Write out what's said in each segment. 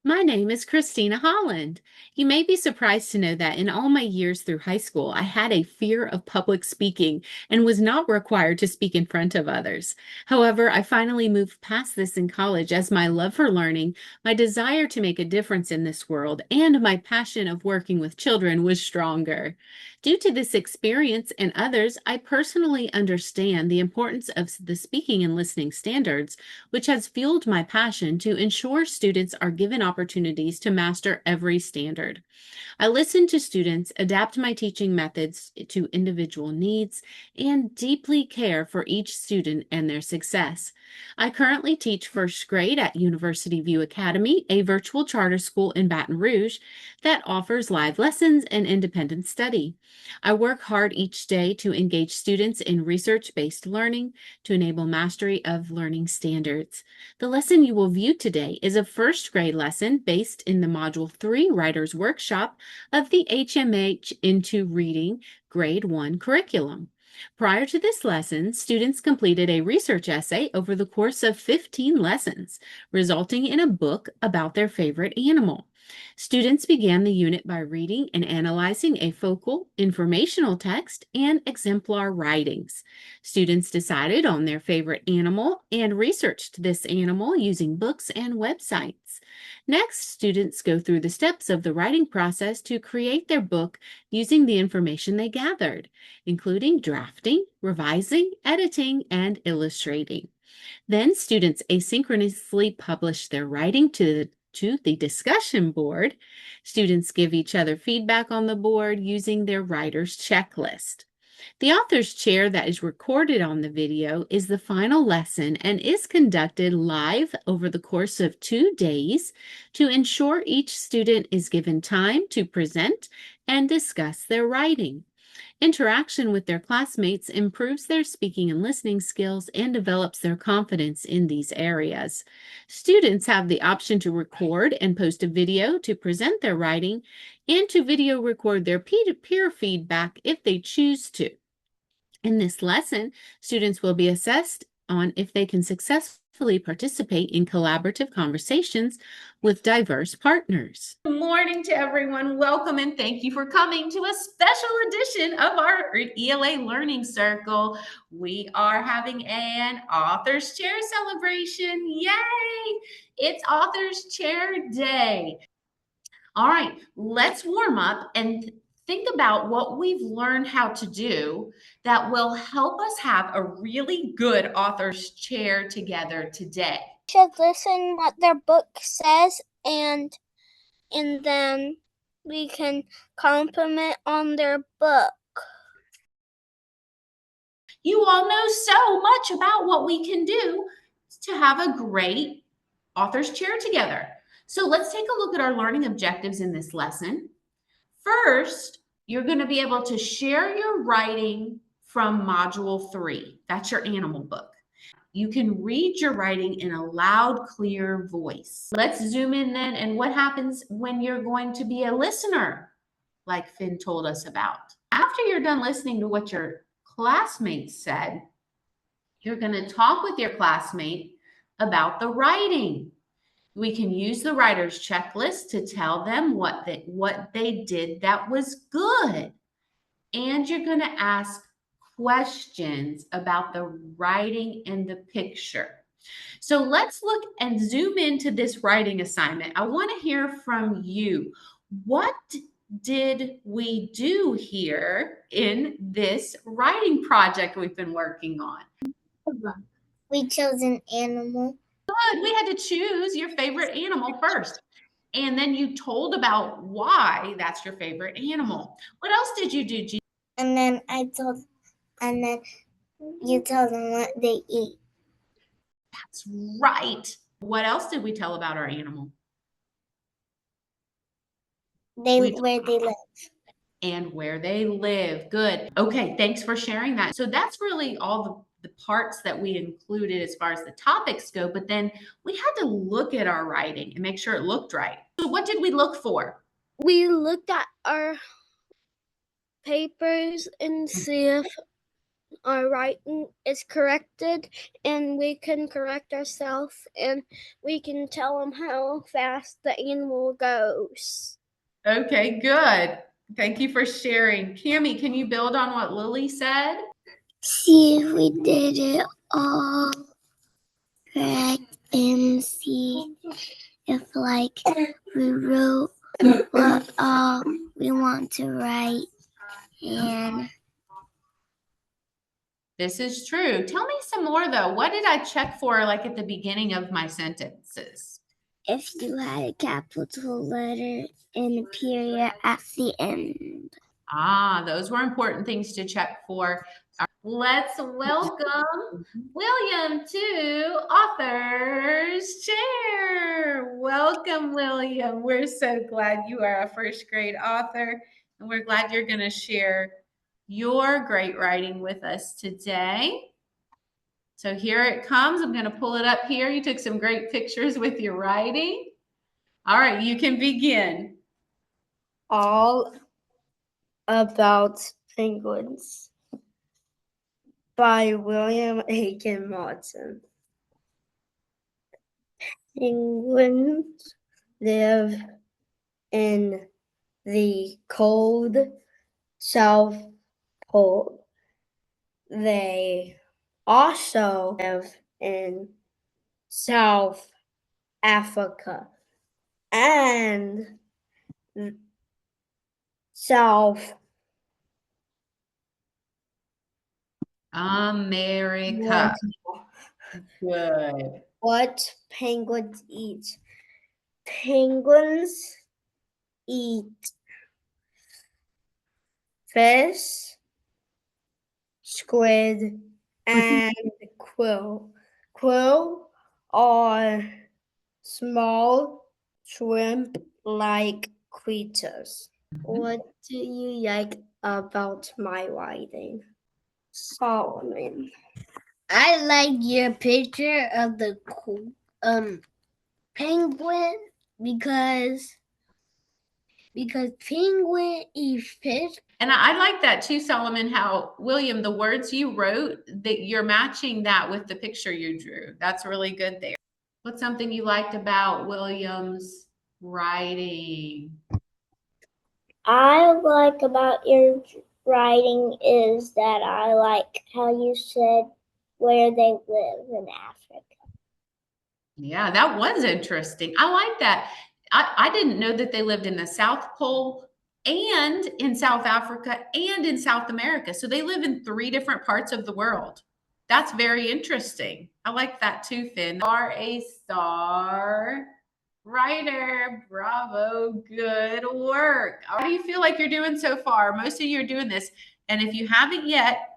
My name is Christina Holland. You may be surprised to know that in all my years through high school, I had a fear of public speaking and was not required to speak in front of others. However, I finally moved past this in college as my love for learning, my desire to make a difference in this world, and my passion of working with children was stronger. Due to this experience and others, I personally understand the importance of the speaking and listening standards, which has fueled my passion to ensure students are given opportunities to master every standard. I listen to students, adapt my teaching methods to individual needs, and deeply care for each student and their success. I currently teach first grade at University View Academy, a virtual charter school in Baton Rouge that offers live lessons and independent study. I work hard each day to engage students in research-based learning to enable mastery of learning standards. The lesson you will view today is a first grade lesson based in the Module 3 Writers Workshop of the HMH into Reading Grade 1 curriculum. Prior to this lesson, students completed a research essay over the course of 15 lessons, resulting in a book about their favorite animal. Students began the unit by reading and analyzing a focal, informational text and exemplar writings. Students decided on their favorite animal and researched this animal using books and websites. Next, students go through the steps of the writing process to create their book using the information they gathered, including drafting, revising, editing, and illustrating. Then students asynchronously publish their writing to the discussion board. Students give each other feedback on the board using their writer's checklist. The author's chair that is recorded on the video is the final lesson and is conducted live over the course of 2 days to ensure each student is given time to present and discuss their writing. Interaction with their classmates improves their speaking and listening skills and develops their confidence in these areas. Students have the option to record and post a video to present their writing and to video record their peer-to-peer feedback if they choose to. In this lesson, students will be assessed on if they can successfully participate in collaborative conversations with diverse partners. Good morning to everyone. Welcome and thank you for coming to a special edition of our ELA Learning Circle. We are having an Author's Chair celebration. Yay! It's Author's Chair Day. All right, let's warm up and think about what we've learned how to do that will help us have a really good author's chair together today. Should listen what their book says and then we can compliment on their book. You all know so much about what we can do to have a great author's chair together. So let's take a look at our learning objectives in this lesson. First, you're going to be able to share your writing from Module 3. That's your animal book. You can read your writing in a loud, clear voice. Let's zoom in then, and what happens when you're going to be a listener, like Finn told us about. After you're done listening to what your classmates said, you're going to talk with your classmate about the writing. We can use the writer's checklist to tell them what they did that was good. And you're going to ask questions about the writing and the picture. So let's look and zoom into this writing assignment. I want to hear from you. What did we do here in this writing project we've been working on? We chose an animal. Good. We had to choose your favorite animal first. And then you told about why that's your favorite animal. What else did you do, G? And then you told them what they eat. That's right. What else did we tell about our animal? Where they live. And where they live. Good. Okay, thanks for sharing that. So that's really all the parts that we included as far as the topics go, but then we had to look at our writing and make sure it looked right. So what did we look for? We looked at our papers and see our writing is corrected, and we can correct ourselves, and we can tell them how fast the animal goes. Okay, good. Thank you for sharing. Cammie, can you build on what Lily said? See if we did it all correct and see if we wrote what all we want to write. And This is true. Tell me some more though. What did I check for like at the beginning of my sentences? if you had a capital letter and a period at the end. Ah, those were important things to check for. Let's welcome William to Author's Chair. Welcome, William. We're so glad you are a first grade author, and we're glad you're going to share your great writing with us today. So here it comes. I'm going to pull it up here. You took some great pictures with your writing. All right, you can begin. All About Penguins by William Aiken Watson. Penguins live in the cold South Pole. They also live in South Africa and South America. Good. What penguins eat? Penguins eat fish, squid, and krill. Krill are small shrimp-like creatures. What do you like about my writing, Solomon? I like your picture of the penguin because penguin eat fish. And I like that too, Solomon, how William, the words you wrote, that you're matching that with the picture you drew. That's really good there. What's something you liked about William's writing? I like about your writing is that I like how you said where they live in Africa. Yeah, that was interesting. I like that. I didn't know that they lived in the South Pole and in South Africa and in South America. So they live in 3 different parts of the world. That's very interesting. I like that too, Finn. You are a star writer. Bravo. Good work. How do you feel like you're doing so far? Most of you are doing this. And if you haven't yet,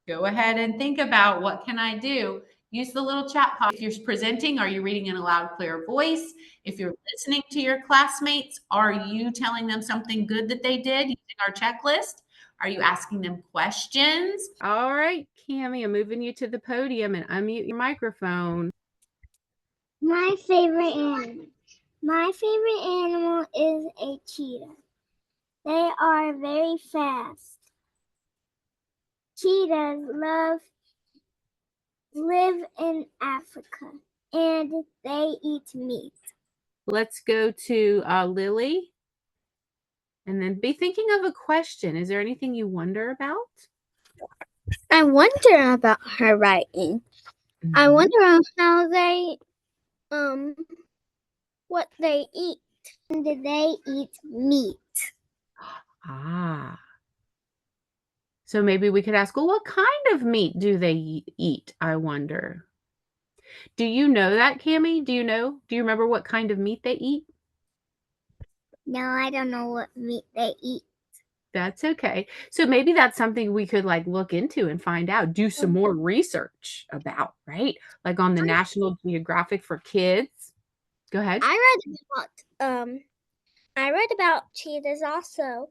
go ahead and think about what can I do? Use the little chat box. If you're presenting, are you reading in a loud, clear voice? If you're listening to your classmates, are you telling them something good that they did using our checklist? Are you asking them questions? All right, Cammie, I'm moving you to the podium and unmute your microphone. My favorite animal. My favorite animal is a cheetah. They are very fast. Cheetahs live in Africa and they eat meat. Let's go to Lily. And then be thinking of a question. Is there anything you wonder about? I wonder about her writing. I wonder how they what they eat. And they eat meat. Ah. So maybe we could ask, well, what kind of meat do they eat? I wonder. Do you know that, Cammie? Do you know? Do you remember what kind of meat they eat? No, I don't know what meat they eat. That's okay. So maybe that's something we could like look into and find out, do some more research about, right? Like on the National Geographic for kids. Go ahead. I read about cheetahs also.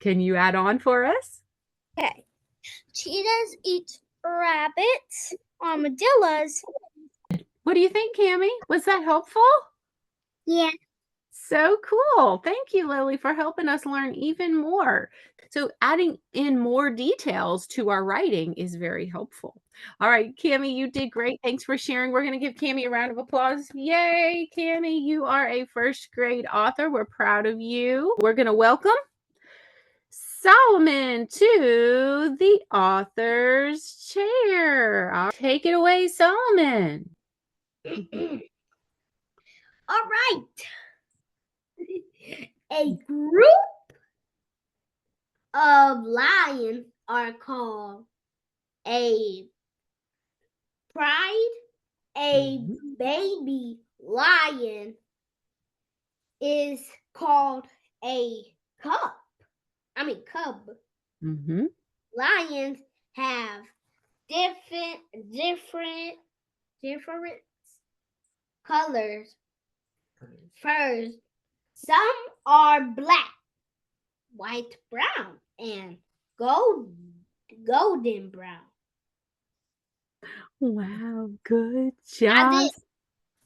Can you add on for us? Okay. Cheetahs eat rabbits, armadillos. What do you think, Cammie? Was that helpful? Yeah. So cool. Thank you, Lily, for helping us learn even more. So, adding in more details to our writing is very helpful. All right, Cami, you did great. Thanks for sharing. We're going to give Cami a round of applause. Yay, Cami, you are a first grade author. We're proud of you. We're going to welcome Solomon to the author's chair. Take it away, Solomon. All right. A group of lions are called a pride. A baby lion is called a cub. Cub. Mm-hmm. Lions have different colors, furs. Some are black, white, brown, and golden brown. Wow, good job.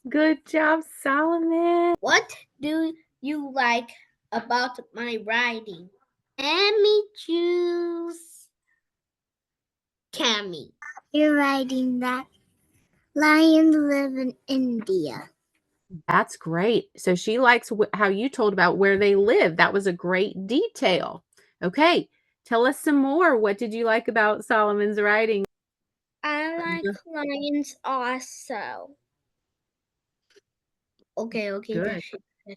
Good job, Solomon. What do you like about my writing? Let me choose Cami. You're writing that lions live in India. That's great. So she likes how you told about where they live. That was a great detail. Okay, tell us some more. What did you like about Solomon's writing? I like lions also. Okay. Good.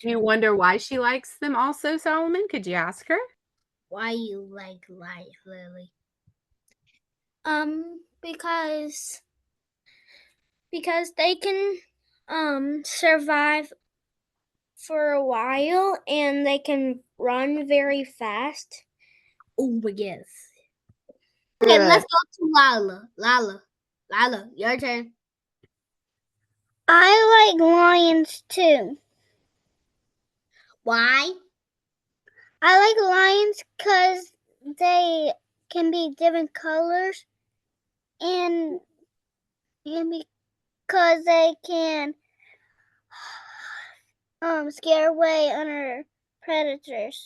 Do you wonder why she likes them also, Solomon? Could you ask her? Why you like lions, Lily? Because they can survive for a while and they can run very fast. Oh, yes. Okay, let's go to Lala. Lala, your turn. I like lions too. Why? I like lions because they can be different colors and because they can scare away other predators.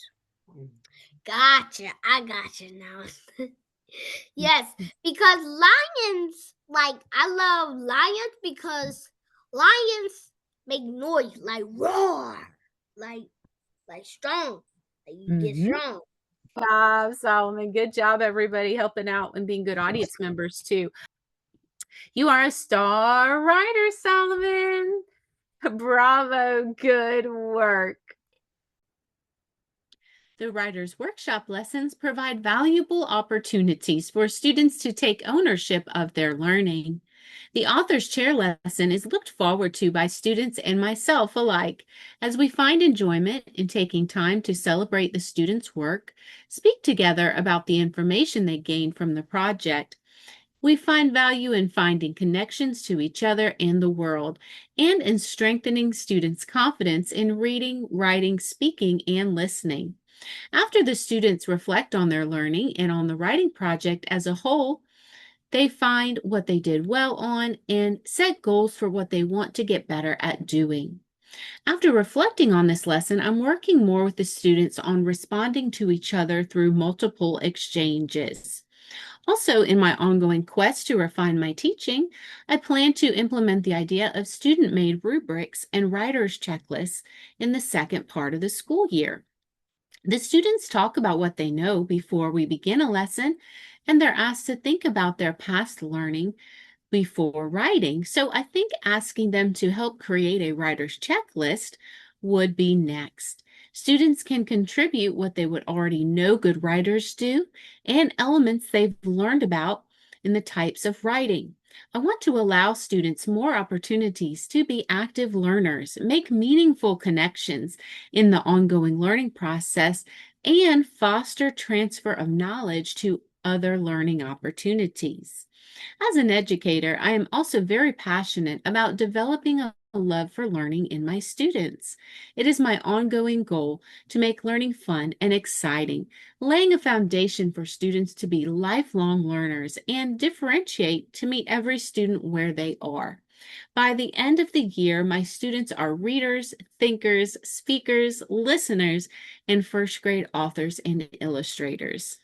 Gotcha. I gotcha now. Yes, because lions, I love lions because lions make noise, like roar, like strong. Like you get strong. Good job, Solomon. Good job, everybody, helping out and being good audience members, too. You are a star writer, Solomon. Bravo. Good work. The Writers' Workshop lessons provide valuable opportunities for students to take ownership of their learning. The author's chair lesson is looked forward to by students and myself alike, as we find enjoyment in taking time to celebrate the students' work, speak together about the information they gained from the project. We find value in finding connections to each other and the world, and in strengthening students' confidence in reading, writing, speaking, and listening. After the students reflect on their learning and on the writing project as a whole, they find what they did well on and set goals for what they want to get better at doing. After reflecting on this lesson, I'm working more with the students on responding to each other through multiple exchanges. Also, in my ongoing quest to refine my teaching, I plan to implement the idea of student-made rubrics and writer's checklists in the second part of the school year. The students talk about what they know before we begin a lesson, and they're asked to think about their past learning before writing. So I think asking them to help create a writer's checklist would be next. Students can contribute what they would already know good writers do and elements they've learned about in the types of writing. I want to allow students more opportunities to be active learners, make meaningful connections in the ongoing learning process, and foster transfer of knowledge to other learning opportunities. As an educator, I am also very passionate about developing a love for learning in my students. It is my ongoing goal to make learning fun and exciting, laying a foundation for students to be lifelong learners and differentiate to meet every student where they are. By the end of the year, my students are readers, thinkers, speakers, listeners, and first grade authors and illustrators.